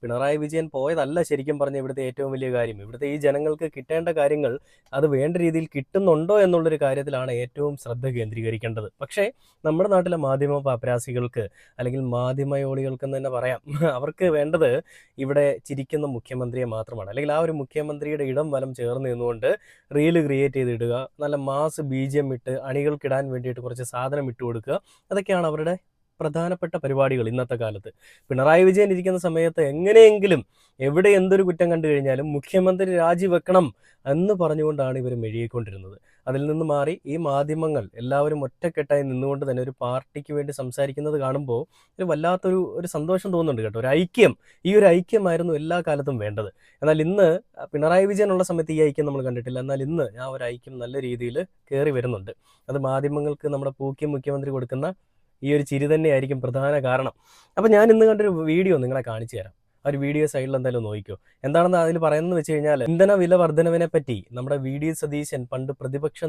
പിണറായി വിജയൻ പോയതല്ല ശരിക്കും പറഞ്ഞ ഇവിടുത്തെ ഏറ്റവും വലിയ കാര്യം. ഇവിടുത്തെ ഈ ജനങ്ങൾക്ക് കിട്ടേണ്ട കാര്യങ്ങൾ അത് വേണ്ട രീതിയിൽ കിട്ടുന്നുണ്ടോ എന്നുള്ളൊരു കാര്യത്തിലാണ് ഏറ്റവും ശ്രദ്ധ കേന്ദ്രീകരിക്കേണ്ടത്. പക്ഷേ നമ്മുടെ നാട്ടിലെ മാധ്യമ പാപ്പരാസികൾക്ക് അല്ലെങ്കിൽ മാധ്യമയോളികൾക്കെന്ന് തന്നെ പറയാം, അവർക്ക് വേണ്ടത് ഇവിടെ ചിരിക്കുന്ന മുഖ്യമന്ത്രിയെ മാത്രമാണ്. അല്ലെങ്കിൽ ആ ഒരു മുഖ്യമന്ത്രിയുടെ ഇടം വലം ചേർന്ന് നിന്നുകൊണ്ട് റീല് ക്രിയേറ്റ് ചെയ്തിടുക, നല്ല മാസ് BGM ഇട്ട് അണികൾക്കിടാൻ വേണ്ടിയിട്ട് കുറച്ച് സാധനം ഇട്ട് കൊടുക്കുക. അതൊക്കെയാണ് അവരുടെ പ്രധാനപ്പെട്ട പരിപാടികൾ ഇന്നത്തെ കാലത്ത്. പിണറായി വിജയൻ ഇരിക്കുന്ന സമയത്ത് എങ്ങനെയെങ്കിലും എവിടെ എന്തൊരു കുറ്റം കണ്ടു കഴിഞ്ഞാലും മുഖ്യമന്ത്രി രാജിവെക്കണം എന്ന് പറഞ്ഞുകൊണ്ടാണ് ഇവർ മെഴുകിക്കൊണ്ടിരുന്നത്. അതിൽ നിന്ന് മാറി ഈ മാധ്യമങ്ങൾ എല്ലാവരും ഒറ്റക്കെട്ടായി നിന്നുകൊണ്ട് തന്നെ ഒരു പാർട്ടിക്ക് വേണ്ടി സംസാരിക്കുന്നത് കാണുമ്പോൾ ഒരു വല്ലാത്തൊരു സന്തോഷം തോന്നുന്നുണ്ട് കേട്ടോ. ഒരു ഐക്യം, ഈ ഒരു ഐക്യമായിരുന്നു എല്ലാ കാലത്തും വേണ്ടത്. എന്നാൽ ഇന്ന് പിണറായി വിജയൻ ഉള്ള സമയത്ത് ഈ ഐക്യം നമ്മൾ കണ്ടിട്ടില്ല. എന്നാൽ ഇന്ന് ആ ഒരു ഐക്യം നല്ല രീതിയിൽ കയറി വരുന്നുണ്ട്. അത് മാധ്യമങ്ങൾക്ക് നമ്മുടെ പൂക്കി മുഖ്യമന്ത്രി കൊടുക്കുന്ന ഈ ഒരു ചിരി തന്നെയായിരിക്കും പ്രധാന കാരണം. അപ്പം ഞാൻ ഇന്ന് കണ്ടൊരു വീഡിയോ നിങ്ങളെ കാണിച്ചു തരാം. ആ ഒരു വീഡിയോ സൈഡിൽ എന്തായാലും നോക്കിക്കോ. എന്താണെന്ന് അതിൽ പറയുന്നത് വെച്ച് കഴിഞ്ഞാൽ, ഇന്ധന വില വർധനവിനെ പറ്റി നമ്മുടെ VD സതീശൻ പണ്ട് പ്രതിപക്ഷ